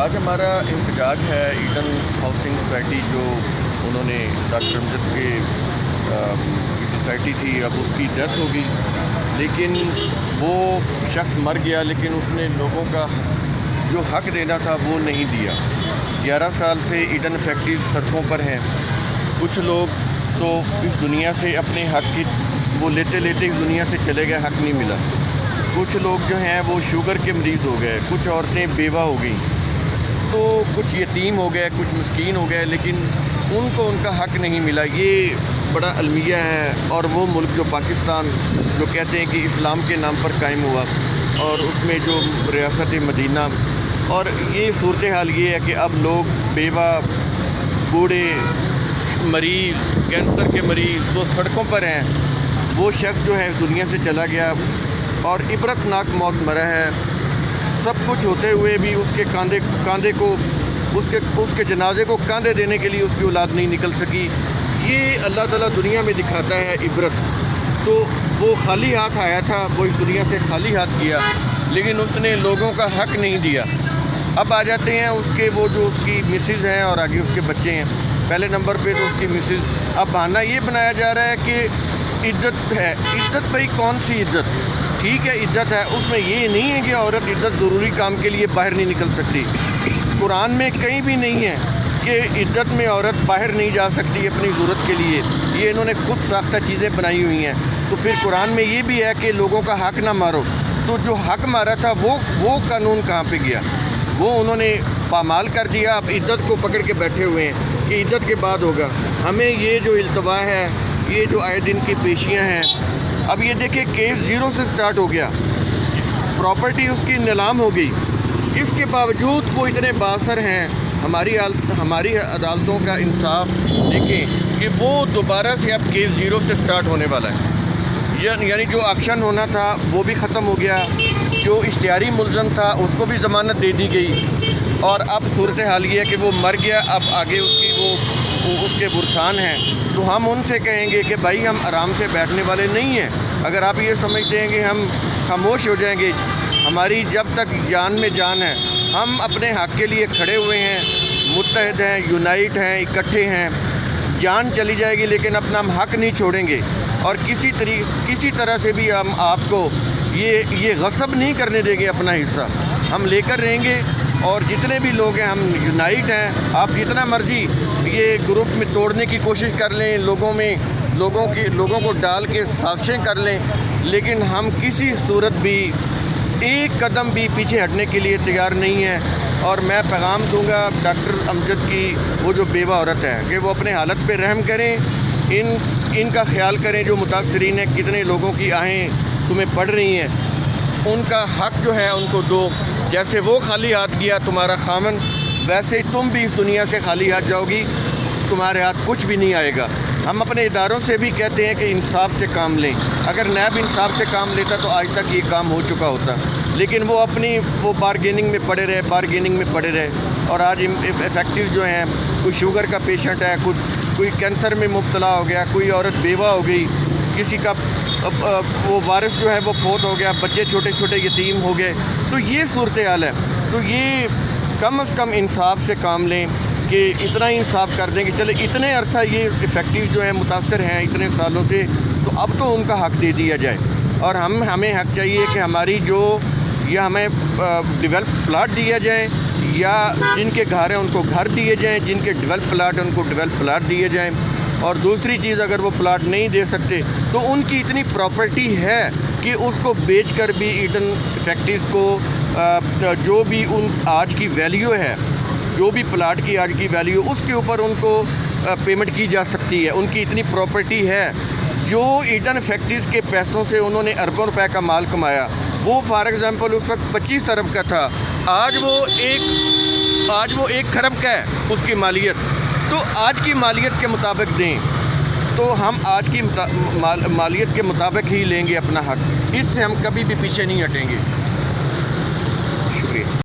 آج ہمارا احتجاج ہے ایڈن ہاؤسنگ سوسائٹی جو انہوں نے ڈاکٹر امجد کی سوسائٹی تھی، اب اس کی ڈیتھ ہو گئی، لیکن وہ شخص مر گیا لیکن اس نے لوگوں کا جو حق دینا تھا وہ نہیں دیا۔ 11 سال سے ایڈن فیکٹریز سڑکوں پر ہیں۔ کچھ لوگ تو اس دنیا سے اپنے حق کی وہ لیتے لیتے اس دنیا سے چلے گئے، حق نہیں ملا۔ کچھ لوگ جو ہیں وہ شوگر کے مریض ہو گئے، کچھ عورتیں بیوہ ہو گئیں، تو کچھ یتیم ہو گئے، کچھ مسکین ہو گئے، لیکن ان کو ان کا حق نہیں ملا۔ یہ بڑا المیہ ہے، اور وہ ملک جو پاکستان جو کہتے ہیں کہ اسلام کے نام پر قائم ہوا، اور اس میں جو ریاست مدینہ، اور یہ صورتحال یہ ہے کہ اب لوگ بیوہ، بوڑھے، مریض، کینسر کے مریض وہ سڑکوں پر ہیں۔ وہ شخص جو ہے دنیا سے چلا گیا اور عبرتناک موت مرا ہے۔ سب کچھ ہوتے ہوئے بھی اس کے کاندھے کو اس کے جنازے کو کاندھے دینے کے لیے اس کی اولاد نہیں نکل سکی۔ یہ اللہ تعالیٰ دنیا میں دکھاتا ہے عبرت۔ تو وہ خالی ہاتھ آیا تھا، وہ اس دنیا سے خالی ہاتھ گیا، لیکن اس نے لوگوں کا حق نہیں دیا۔ اب آ جاتے ہیں وہ جو اس کی مسز ہیں اور آگے اس کے بچے ہیں۔ پہلے نمبر پہ تو اس کی مسز۔ اب بہانہ یہ بنایا جا رہا ہے کہ عزت ہے۔ عزت بھائی کون سی عزت؟ ٹھیک ہے عزت ہے، اس میں یہ نہیں ہے کہ عورت عزت ضروری کام کے لیے باہر نہیں نکل سکتی۔ قرآن میں کہیں بھی نہیں ہے کہ عزت میں عورت باہر نہیں جا سکتی اپنی ضرورت کے لیے۔ یہ انہوں نے خود ساختہ چیزیں بنائی ہوئی ہیں۔ تو پھر قرآن میں یہ بھی ہے کہ لوگوں کا حق نہ مارو۔ تو جو حق مارا تھا وہ قانون کہاں پہ گیا؟ وہ انہوں نے پامال کر دیا۔ اب عزت کو پکڑ کے بیٹھے ہوئے ہیں کہ عزت کے بعد ہوگا۔ ہمیں یہ جو التوا ہے، یہ جو آئے دن کی پیشیاں ہیں، اب یہ دیکھیں کیس 0 سے سٹارٹ ہو گیا، پراپرٹی اس کی نیلام ہو گئی۔ اس کے باوجود وہ اتنے بااثر ہیں۔ ہماری عدالتوں کا انصاف دیکھیں کہ وہ دوبارہ سے اب کیس 0 سے سٹارٹ ہونے والا ہے۔ یعنی جو ایکشن ہونا تھا وہ بھی ختم ہو گیا، جو اشتہاری ملزم تھا اس کو بھی ضمانت دے دی گئی، اور اب صورتحال یہ ہے کہ وہ مر گیا۔ اب آگے اس کے برسان ہیں۔ تو ہم ان سے کہیں گے کہ بھائی ہم آرام سے بیٹھنے والے نہیں ہیں۔ اگر آپ یہ سمجھتے ہیں کہ ہم خاموش ہو جائیں گے، ہماری جب تک جان میں جان ہے، ہم اپنے حق کے لیے کھڑے ہوئے ہیں، متحد ہیں، یونائٹ ہیں، اکٹھے ہیں۔ جان چلی جائے گی لیکن اپنا ہم حق نہیں چھوڑیں گے، اور کسی طرح سے بھی ہم آپ کو یہ غصب نہیں کرنے دیں گے۔ اپنا حصہ ہم لے کر رہیں گے، اور جتنے بھی لوگ ہیں ہم یونائٹ ہیں۔ آپ جتنا مرضی یہ گروپ میں توڑنے کی کوشش کر لیں، لوگوں کو ڈال کے سازشیں کر لیں، لیکن ہم کسی صورت بھی ایک قدم بھی پیچھے ہٹنے کے لیے تیار نہیں ہیں۔ اور میں پیغام دوں گا ڈاکٹر امجد کی وہ جو بیوہ عورت ہے کہ وہ اپنے حالت پہ رحم کریں، ان کا خیال کریں۔ جو متاثرین ہیں، کتنے لوگوں کی آہیں تمہیں پڑ رہی ہیں، ان کا حق جو ہے ان کو دو۔ جیسے وہ خالی ہاتھ گیا تمہارا خامن، ویسے ہی تم بھی اس دنیا سے خالی ہاتھ جاؤ گی، تمہارے ہاتھ کچھ بھی نہیں آئے گا۔ ہم اپنے اداروں سے بھی کہتے ہیں کہ انصاف سے کام لیں۔ اگر نیب انصاف سے کام لیتا تو آج تک یہ کام ہو چکا ہوتا، لیکن وہ بارگیننگ میں پڑے رہے، اور آج افیکٹو جو ہیں، کوئی شوگر کا پیشنٹ ہے، کوئی کینسر میں مبتلا ہو گیا، کوئی عورت بیوہ ہو گئی، کسی کا وہ وارث جو ہے وہ فوت ہو گیا، بچے چھوٹے چھوٹے یتیم ہو گئے۔ تو یہ صورتحال ہے۔ تو یہ کم از کم انصاف سے کام لیں کہ اتنا ہی انصاف کر دیں کہ چلے اتنے عرصہ یہ افیکٹو جو ہیں متاثر ہیں اتنے سالوں سے، تو اب تو ان کا حق دے دیا جائے۔ اور ہمیں حق چاہیے کہ ہماری یا ہمیں ڈیولپ پلاٹ دیا جائیں، یا جن کے گھر ہیں ان کو گھر دیے جائیں، جن کے ڈیولپ پلاٹ ہیں ان کو ڈیولپ پلاٹ دیے جائیں۔ اور دوسری چیز، اگر وہ پلاٹ نہیں دے سکتے تو ان کی اتنی پراپرٹی ہے کہ اس کو بیچ کر بھی ایڈن فیکٹریز کو جو بھی آج کی ویلیو ہے، جو بھی پلاٹ کی آج کی ویلیو، اس کے اوپر ان کو پیمنٹ کی جا سکتی ہے۔ ان کی اتنی پراپرٹی ہے۔ جو ایڈن فیکٹریز کے پیسوں سے انہوں نے اربوں روپے کا مال کمایا، وہ فار ایگزامپل اس وقت 25 ارب کا تھا، آج وہ 1 کھرب کا ہے اس کی مالیت۔ تو آج کی مالیت کے مطابق دیں، تو ہم آج کی مالیت کے مطابق ہی لیں گے اپنا حق۔ اس سے ہم کبھی بھی پیچھے نہیں ہٹیں گے۔ شکریہ۔